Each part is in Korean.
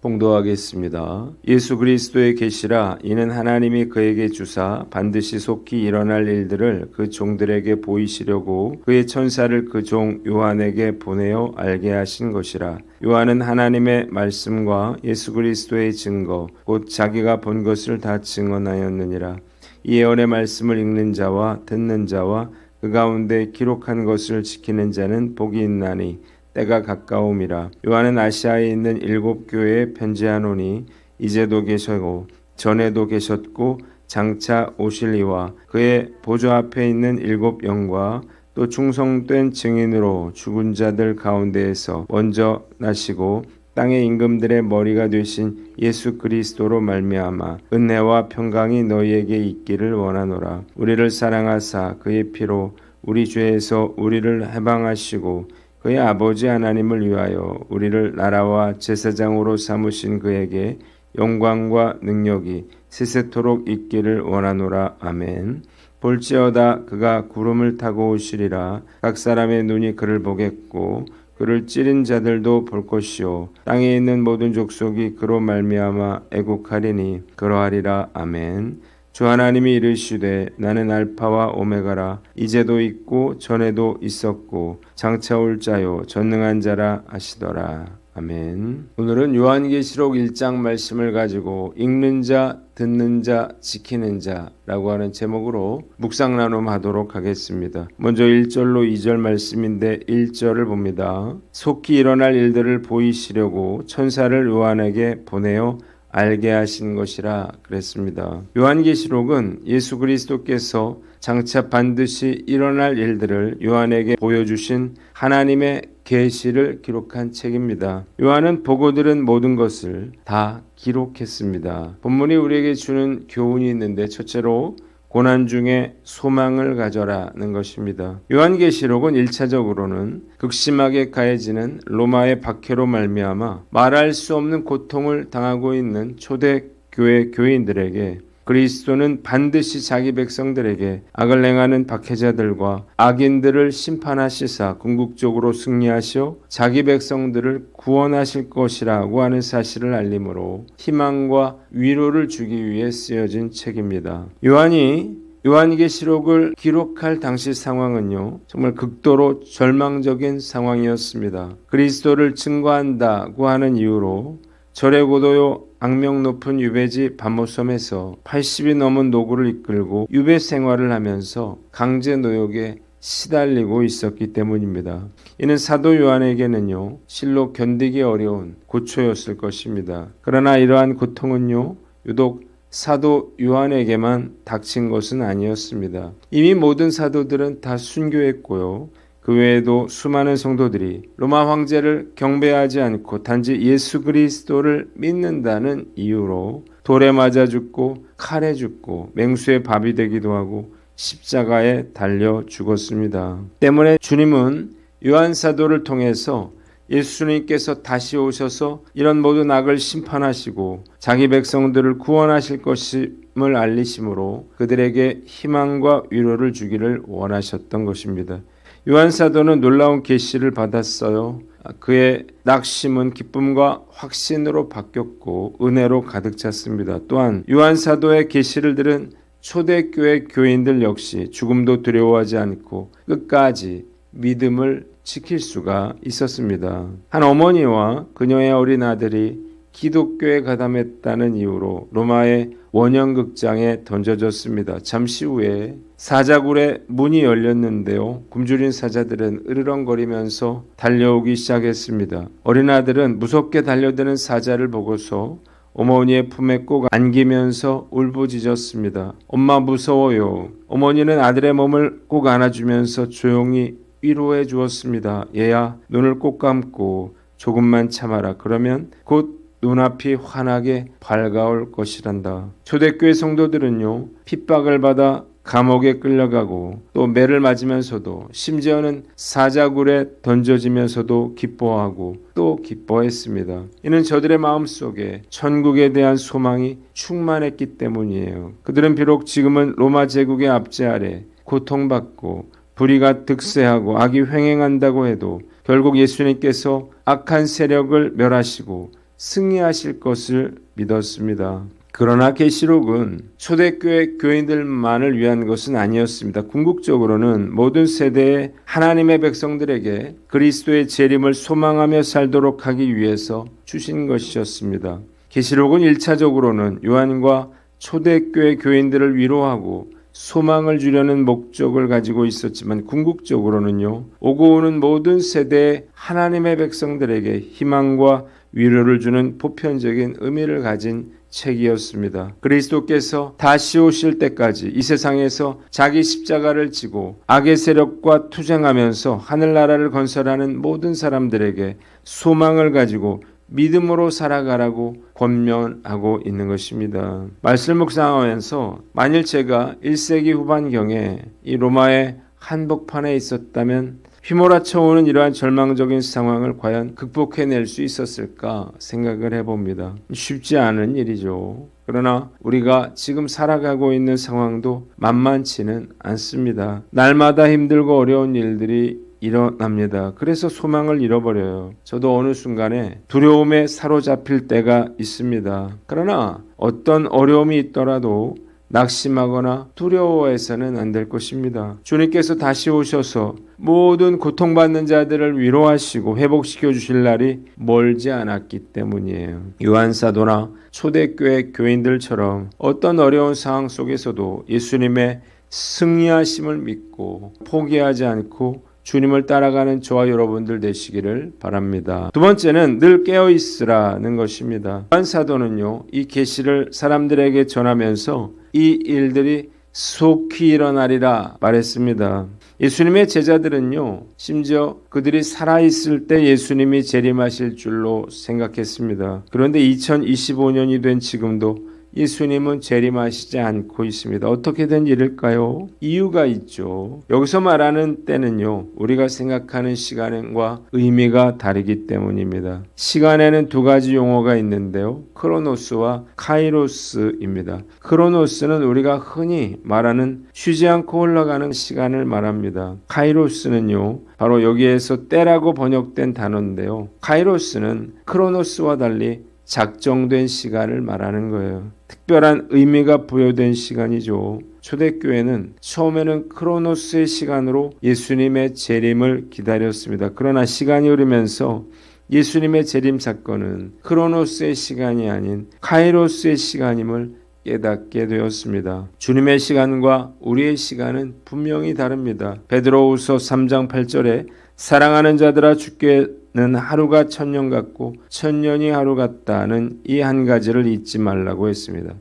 봉독하겠습니다. 예수 그리스도의 계시라. 이는 하나님이 그에게 주사 반드시 속히 일어날 일들을 그 종들에게 보이시려고 그의 천사를 그 종 요한에게 보내어 알게 하신 것이라. 요한은 하나님의 말씀과 예수 그리스도의 증거 곧 자기가 본 것을 다 증언하였느니라. 이 예언의 말씀을 읽는 자와 듣는 자와 그 가운데 기록한 것을 지키는 자는 복이 있나니 때가 가까움이라. 요한은 아시아에 있는 7교회에 편지하노니 이제도 계시고 전에도 계셨고 장차 오실리와 그의 보좌 앞에 있는 7영과 또 충성된 증인으로 죽은 자들 가운데에서 먼저 나시고 땅의 임금들의 머리가 되신 예수 그리스도로 말미암아 은혜와 평강이 너희에게 있기를 원하노라. 우리를 사랑하사 그의 피로 우리 죄에서 우리를 해방하시고 그의 아버지 하나님을 위하여 우리를 나라와 제사장으로 삼으신 그에게 영광과 능력이 세세토록 있기를 원하노라. 아멘. 볼지어다 그가 구름을 타고 오시리라. 각 사람의 눈이 그를 보겠고 그를 찌른 자들도 볼 것이요 땅에 있는 모든 족속이 그로 말미암아 애국하리니 그러하리라. 아멘. 주 하나님이 이르시되 나는 알파와 오메가라. 이제도 있고 전에도 있었고 장차 올 자요 전능한 자라 하시더라. 아멘. 오늘은 요한계시록 1장 말씀을 가지고 읽는 자, 듣는 자, 지키는 자라고 하는 제목으로 묵상 나눔하도록 하겠습니다. 먼저 1절로 2절 말씀인데 1절을 봅니다. 속히 일어날 일들을 보이시려고 천사를 요한에게 보내어 알게 하신 것이라 그랬습니다. 요한계시록은 예수 그리스도께서 장차 반드시 일어날 일들을 요한에게 보여주신 하나님의 계시를 기록한 책입니다. 요한은 보고 들은 모든 것을 다 기록했습니다. 본문이 우리에게 주는 교훈이 있는데 첫째로 고난 중에 소망을 가져라는 것입니다. 요한계시록은 1차적으로는 극심하게 가해지는 로마의 박해로 말미암아 말할 수 없는 고통을 당하고 있는 초대교회 교인들에게 그리스도는 반드시 자기 백성들에게 악을 행하는 박해자들과 악인들을 심판하시사 궁극적으로 승리하시어 자기 백성들을 구원하실 것이라고 하는 사실을 알림으로 희망과 위로를 주기 위해 쓰여진 책입니다. 요한이 요한계시록을 기록할 당시 상황은요, 정말 극도로 절망적인 상황이었습니다. 그리스도를 증거한다고 하는 이유로 절의 고도요 악명 높은 유배지 바모섬에서 80이 넘은 노구를 이끌고 유배 생활을 하면서 강제 노역에 시달리고 있었기 때문입니다. 이는 사도 요한에게는요 실로 견디기 어려운 고초였을 것입니다. 그러나 이러한 고통은요 유독 사도 요한에게만 닥친 것은 아니었습니다. 이미 모든 사도들은 다 순교했고요. 그 외에도 수많은 성도들이 로마 황제를 경배하지 않고 단지 예수 그리스도를 믿는다는 이유로 돌에 맞아 죽고 칼에 죽고 맹수의 밥이 되기도 하고 십자가에 달려 죽었습니다. 때문에 주님은 요한 사도를 통해서 예수님께서 다시 오셔서 이런 모든 악을 심판하시고 자기 백성들을 구원하실 것임을 알리심으로 그들에게 희망과 위로를 주기를 원하셨던 것입니다. 요한 사도는 놀라운 계시를 받았어요. 그의 낙심은 기쁨과 확신으로 바뀌었고 은혜로 가득 찼습니다. 또한 요한 사도의 계시를 들은 초대교회 교인들 역시 죽음도 두려워하지 않고 끝까지 믿음을 지킬 수가 있었습니다. 한 어머니와 그녀의 어린 아들이 기독교에 가담했다는 이유로 로마의 원형극장에 던져졌습니다. 잠시 후에 사자굴의 문이 열렸는데요. 굶주린 사자들은 으르렁거리면서 달려오기 시작했습니다. 어린 아들은 무섭게 달려드는 사자를 보고서 어머니의 품에 꼭 안기면서 울부짖었습니다. 엄마 무서워요. 어머니는 아들의 몸을 꼭 안아주면서 조용히 위로해 주었습니다. 얘야 눈을 꼭 감고 조금만 참아라. 그러면 곧 눈앞이 환하게 밝아올 것이란다. 초대교회 성도들은요 핍박을 받아 감옥에 끌려가고 또 매를 맞으면서도 심지어는 사자굴에 던져지면서도 기뻐하고 또 기뻐했습니다. 이는 저들의 마음속에 천국에 대한 소망이 충만했기 때문이에요. 그들은 비록 지금은 로마 제국의 압제 아래 고통받고 불의가 득세하고 악이 횡행한다고 해도 결국 예수님께서 악한 세력을 멸하시고 승리하실 것을 믿었습니다. 그러나 계시록은 초대교회 교인들만을 위한 것은 아니었습니다. 궁극적으로는 모든 세대의 하나님의 백성들에게 그리스도의 재림을 소망하며 살도록 하기 위해서 주신 것이었습니다. 계시록은 1차적으로는 요한과 초대교회 교인들을 위로하고 소망을 주려는 목적을 가지고 있었지만 궁극적으로는요, 오고 오는 모든 세대의 하나님의 백성들에게 희망과 위로를 주는 보편적인 의미를 가진 책이었습니다. 그리스도께서 다시 오실 때까지 이 세상에서 자기 십자가를 지고 악의 세력과 투쟁하면서 하늘나라를 건설하는 모든 사람들에게 소망을 가지고 믿음으로 살아가라고 권면하고 있는 것입니다. 말씀 묵상하면서 만일 제가 1세기 후반경에 이 로마의 한복판에 있었다면 휘몰아쳐 오는 이러한 절망적인 상황을 과연 극복해낼 수 있었을까 생각을 해봅니다. 쉽지 않은 일이죠. 그러나 우리가 지금 살아가고 있는 상황도 만만치는 않습니다. 날마다 힘들고 어려운 일들이 일어납니다. 그래서 소망을 잃어버려요. 저도 어느 순간에 두려움에 사로잡힐 때가 있습니다. 그러나 어떤 어려움이 있더라도 낙심하거나 두려워해서는 안 될 것입니다. 주님께서 다시 오셔서 모든 고통받는 자들을 위로하시고 회복시켜 주실 날이 멀지 않았기 때문이에요. 요한 사도나 초대교회 교인들처럼 어떤 어려운 상황 속에서도 예수님의 승리하심을 믿고 포기하지 않고 주님을 따라가는 저와 여러분들 되시기를 바랍니다. 두 번째는 늘 깨어있으라는 것입니다. 요한 사도는요, 이 계시를 사람들에게 전하면서 이 일들이 속히 일어나리라 말했습니다. 예수님의 제자들은요, 심지어 그들이 살아있을 때 예수님이 재림하실 줄로 생각했습니다. 그런데 2025년이 된 지금도 예수님은 재림하시지 않고 있습니다. 어떻게 된 일일까요? 이유가 있죠. 여기서 말하는 때는요, 우리가 생각하는 시간과 의미가 다르기 때문입니다. 시간에는 두 가지 용어가 있는데요. 크로노스와 카이로스입니다. 크로노스는 우리가 흔히 말하는 쉬지 않고 흘러가는 시간을 말합니다. 카이로스는요, 바로 여기에서 때라고 번역된 단어인데요. 카이로스는 크로노스와 달리 작정된 시간을 말하는 거예요. 특별한 의미가 부여된 시간이죠. 초대교회는 처음에는 크로노스의 시간으로 예수님의 재림을 기다렸습니다. 그러나 시간이 흐르면서 예수님의 재림 사건은 크로노스의 시간이 아닌 카이로스의 시간임을 깨닫게 되었습니다. 주님의 시간과 우리의 시간은 분명히 다릅니다. 베드로후서 3장 8절에 사랑하는 자들아 주께는 하루가 천년 같고 천년이 하루 같다는 이 한 가지를 잊지 말라고 했습니다.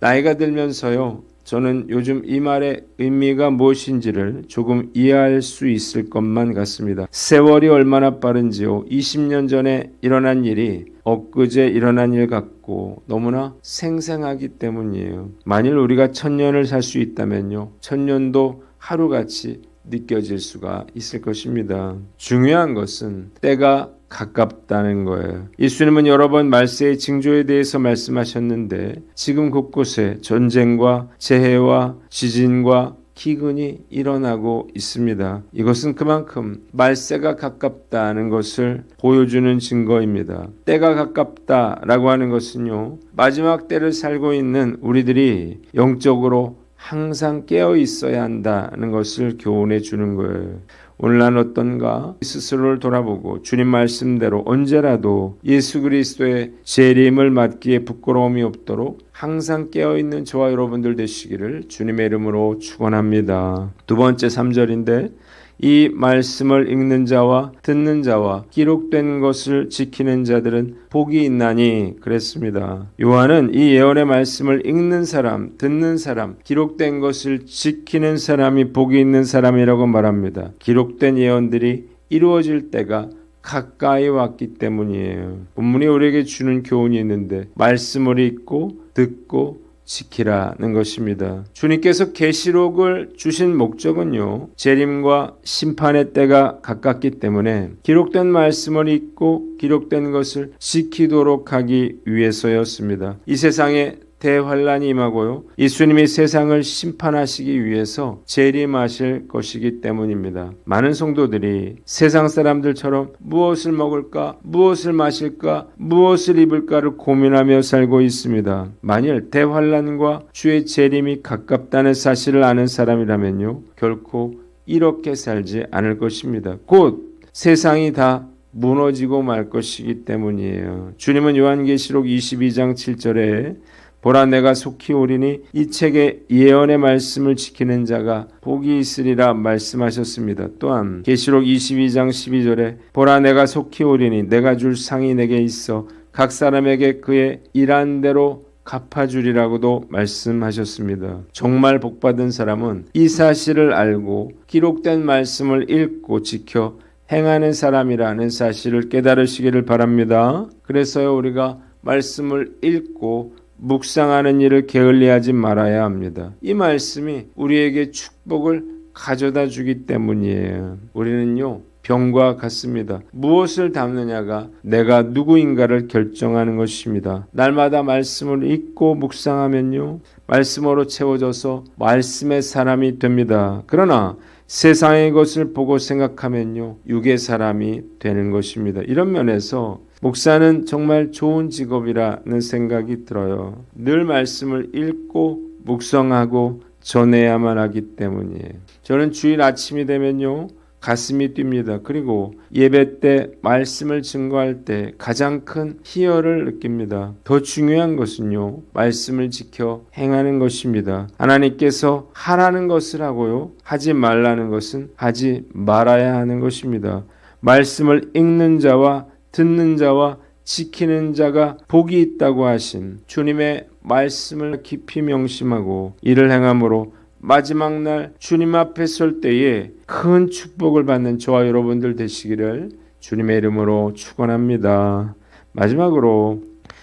나이가 들면서요, 저는 요즘 이 말의 의미가 무엇인지를 조금 이해할 수 있을 것만 같습니다. 세월이 얼마나 빠른지요. 20년 전에 일어난 일이 엊그제 일어난 일 같고 너무나 생생하기 때문이에요. 만일 우리가 천년을 살 수 있다면요, 천년도 하루같이 느껴질 수가 있을 것입니다. 중요한 것은 때가 가깝다는 거예요. 예수님은 여러 번 말세의 징조에 대해서 말씀하셨는데 지금 곳곳에 전쟁과 재해와 지진과 기근이 일어나고 있습니다. 이것은 그만큼 말세가 가깝다는 것을 보여주는 증거입니다. 때가 가깝다라고 하는 것은요, 마지막 때를 살고 있는 우리들이 영적으로 항상 깨어 있어야 한다는 것을 교훈해 주는 거예요. 오늘 난 어떤가 스스로를 돌아보고 주님 말씀대로 언제라도 예수 그리스도의 재림을 맞기에 부끄러움이 없도록 항상 깨어있는 저와 여러분들 되시기를 주님의 이름으로 축원합니다. 두 번째 3절인데 이 말씀을 읽는 자와 듣는 자와 기록된 것을 지키는 자들은 복이 있나니 그랬습니다. 요한은 이 예언의 말씀을 읽는 사람, 듣는 사람, 기록된 것을 지키는 사람이 복이 있는 사람이라고 말합니다. 기록된 예언들이 이루어질 때가 가까이 왔기 때문이에요. 본문이 우리에게 주는 교훈이 있는데 말씀을 읽고 듣고 지키라는 것입니다. 주님께서 계시록을 주신 목적은요, 재림과 심판의 때가 가깝기 때문에 기록된 말씀을 읽고 기록된 것을 지키도록 하기 위해서였습니다. 이 세상에 대환란이 임하고요. 예수님이 세상을 심판하시기 위해서 재림하실 것이기 때문입니다. 많은 성도들이 세상 사람들처럼 무엇을 먹을까, 무엇을 마실까, 무엇을 입을까를 고민하며 살고 있습니다. 만일 대환란과 주의 재림이 가깝다는 사실을 아는 사람이라면요, 결코 이렇게 살지 않을 것입니다. 곧 세상이 다 무너지고 말 것이기 때문이에요. 주님은 요한계시록 22장 7절에 보라 내가 속히 오리니 이 책의 예언의 말씀을 지키는 자가 복이 있으리라 말씀하셨습니다. 또한 계시록 22장 12절에 보라 내가 속히 오리니 내가 줄 상이 내게 있어 각 사람에게 그의 일한 대로 갚아주리라고도 말씀하셨습니다. 정말 복받은 사람은 이 사실을 알고 기록된 말씀을 읽고 지켜 행하는 사람이라는 사실을 깨달으시기를 바랍니다. 그래서요, 우리가 말씀을 읽고 묵상하는 일을 게을리하지 말아야 합니다. 이 말씀이 우리에게 축복을 가져다 주기 때문이에요. 우리는요, 병과 같습니다. 무엇을 담느냐가 내가 누구인가를 결정하는 것입니다. 날마다 말씀을 읽고 묵상하면요, 말씀으로 채워져서 말씀의 사람이 됩니다. 그러나 세상의 것을 보고 생각하면요, 육의 사람이 되는 것입니다. 이런 면에서 목사는 정말 좋은 직업이라는 생각이 들어요. 늘 말씀을 읽고 묵상하고 전해야만 하기 때문이에요. 저는 주일 아침이 되면요, 가슴이 뜁니다. 그리고 예배 때 말씀을 증거할 때 가장 큰 희열을 느낍니다. 더 중요한 것은요, 말씀을 지켜 행하는 것입니다. 하나님께서 하라는 것을 하고요, 하지 말라는 것은 하지 말아야 하는 것입니다. 말씀을 읽는 자와 듣는 자와 지키는 자가 복이 있다고 하신 주님의 말씀을 깊이 명심하고 이를 행함으로 마지막 날 주님 앞에 설 때에 큰 축복을 받는 저와 여러분들 되시기를 주님의 이름으로 축원합니다. 마지막으로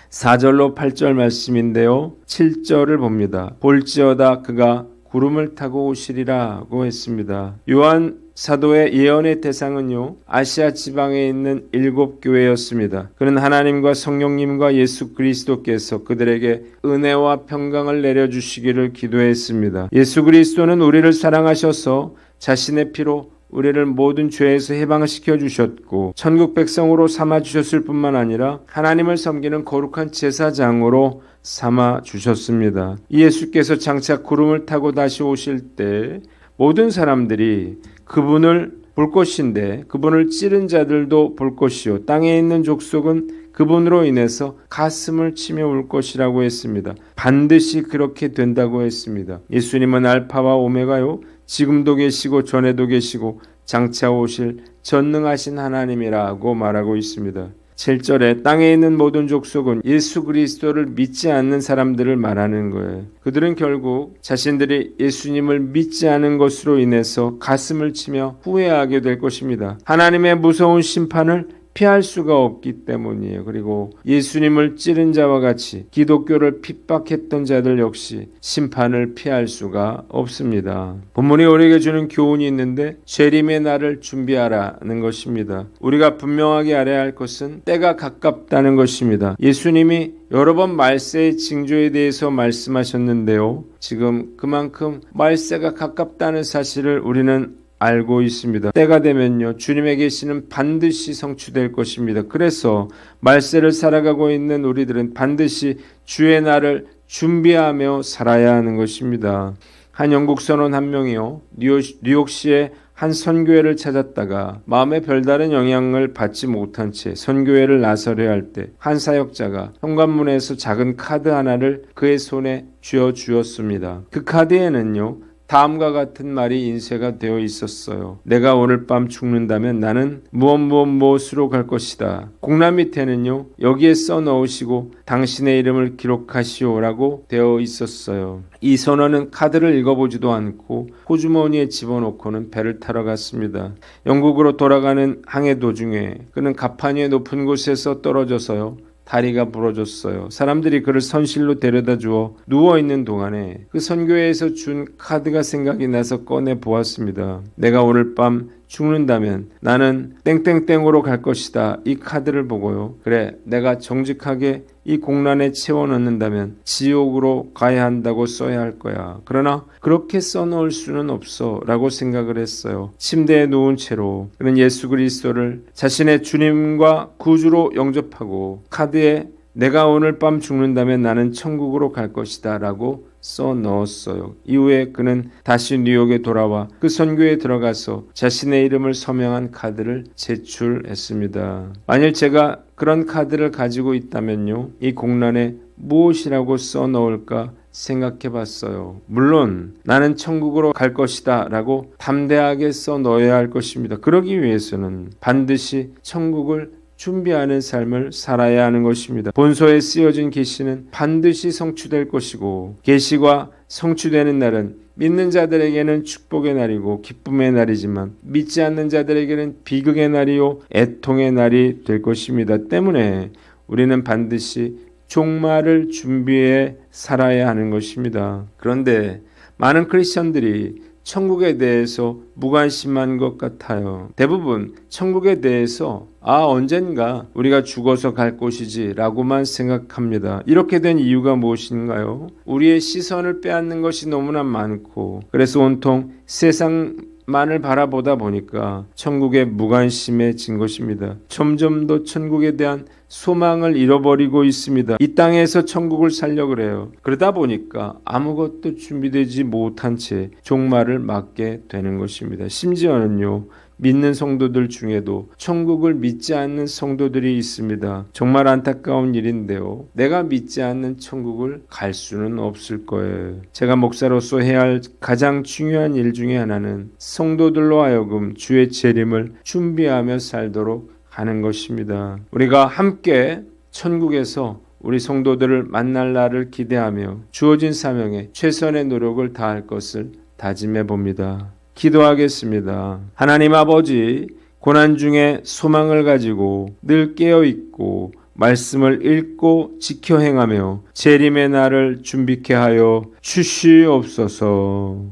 4절로 8절 말씀인데요, 7절을 봅니다. 볼지어다 그가 구름을 타고 오시리라고 했습니다. 요한 사도의 예언의 대상은요, 아시아 지방에 있는 7교회였습니다. 그는 하나님과 성령님과 예수 그리스도께서 그들에게 은혜와 평강을 내려주시기를 기도했습니다. 예수 그리스도는 우리를 사랑하셔서 자신의 피로 우리를 모든 죄에서 해방시켜 주셨고 천국 백성으로 삼아 주셨을 뿐만 아니라 하나님을 섬기는 거룩한 제사장으로 삼아 주셨습니다. 이 예수께서 장차 구름을 타고 다시 오실 때 모든 사람들이 그분을 볼 것인데 그분을 찌른 자들도 볼 것이요 땅에 있는 족속은 그분으로 인해서 가슴을 치며 울 것이라고 했습니다. 반드시 그렇게 된다고 했습니다. 예수님은 알파와 오메가요, 지금도 계시고 전에도 계시고 장차 오실 전능하신 하나님이라고 말하고 있습니다. 7절에 땅에 있는 모든 족속은 예수 그리스도를 믿지 않는 사람들을 말하는 거예요. 그들은 결국 자신들이 예수님을 믿지 않은 것으로 인해서 가슴을 치며 후회하게 될 것입니다. 하나님의 무서운 심판을 피할 수가 없기 때문이에요. 그리고 예수님을 찌른 자와 같이 기독교를 핍박했던 자들 역시 심판을 피할 수가 없습니다. 본문이 우리에게 주는 교훈이 있는데 재림의 날을 준비하라는 것입니다. 우리가 분명하게 알아야 할 것은 때가 가깝다는 것입니다. 예수님이 여러 번 말세의 징조에 대해서 말씀하셨는데요, 지금 그만큼 말세가 가깝다는 사실을 우리는 알고 있습니다. 때가 되면요, 주님의 계시는 반드시 성취될 것입니다. 그래서 말세를 살아가고 있는 우리들은 반드시 주의 날을 준비하며 살아야 하는 것입니다. 한 영국 선원 한 명이요, 뉴욕시의 한 선교회를 찾았다가 마음에 별다른 영향을 받지 못한 채 선교회를 나서려 할 때 한 사역자가 현관문에서 작은 카드 하나를 그의 손에 쥐어 주었습니다. 그 카드에는요, 다음과 같은 말이 인쇄가 되어 있었어요. 내가 오늘 밤 죽는다면 나는 무엇으로 갈 것이다. 공란 밑에는요, 여기에 써 넣으시고 당신의 이름을 기록하시오라고 되어 있었어요. 이 선원은 카드를 읽어보지도 않고 호주머니에 집어넣고는 배를 타러 갔습니다. 영국으로 돌아가는 항해 도중에 그는 갑판 위의 높은 곳에서 떨어져서요, 다리가 부러졌어요. 사람들이 그를 선실로 데려다 주어 누워있는 동안에 그 선교회에서 준 카드가 생각이 나서 꺼내 보았습니다. 내가 오늘 밤 죽는다면 나는 땡땡땡으로 갈 것이다. 이 카드를 보고요. 그래, 내가 정직하게 이 공란에 채워 넣는다면 지옥으로 가야 한다고 써야 할 거야. 그러나 그렇게 써놓을 수는 없어 라고 생각을 했어요. 침대에 누운 채로 그는 예수 그리스도를 자신의 주님과 구주로 영접하고 카드에 내가 오늘 밤 죽는다면 나는 천국으로 갈 것이다 라고 써 넣었어요. 이후에 그는 다시 뉴욕에 돌아와 그 선교에 들어가서 자신의 이름을 서명한 카드를 제출했습니다. 만일 제가 그런 카드를 가지고 있다면요, 이 공란에 무엇이라고 써 넣을까 생각해 봤어요. 물론 나는 천국으로 갈 것이다 라고 담대하게 써 넣어야 할 것입니다. 그러기 위해서는 반드시 천국을 준비하는 삶을 살아야 하는 것입니다. 본서에 쓰여진 계시는 반드시 성취될 것이고, 계시가 성취되는 날은 믿는 자들에게는 축복의 날이고 기쁨의 날이지만 믿지 않는 자들에게는 비극의 날이요 애통의 날이 될 것입니다. 때문에 우리는 반드시 종말을 준비해 살아야 하는 것입니다. 그런데 많은 크리스천들이 천국에 대해서 무관심한 것 같아요. 대부분 천국에 대해서 언젠가 우리가 죽어서 갈 곳이지 라고만 생각합니다. 이렇게 된 이유가 무엇인가요? 우리의 시선을 빼앗는 것이 너무나 많고, 그래서 온통 세상만을 바라보다 보니까 천국에 무관심해진 것입니다. 점점 더 천국에 대한 소망을 잃어버리고 있습니다. 이 땅에서 천국을 살려고 그래요. 그러다 보니까 아무것도 준비되지 못한 채 종말을 맞게 되는 것입니다. 심지어는요, 믿는 성도들 중에도 천국을 믿지 않는 성도들이 있습니다. 정말 안타까운 일인데요. 내가 믿지 않는 천국을 갈 수는 없을 거예요. 제가 목사로서 해야 할 가장 중요한 일 중에 하나는 성도들로 하여금 주의 재림을 준비하며 살도록 하는 것입니다. 우리가 함께 천국에서 우리 성도들을 만날 날을 기대하며 주어진 사명에 최선의 노력을 다할 것을 다짐해 봅니다. 기도하겠습니다. 하나님 아버지, 고난 중에 소망을 가지고 늘 깨어 있고 말씀을 읽고 지켜 행하며 재림의 날을 준비케 하여 주시옵소서.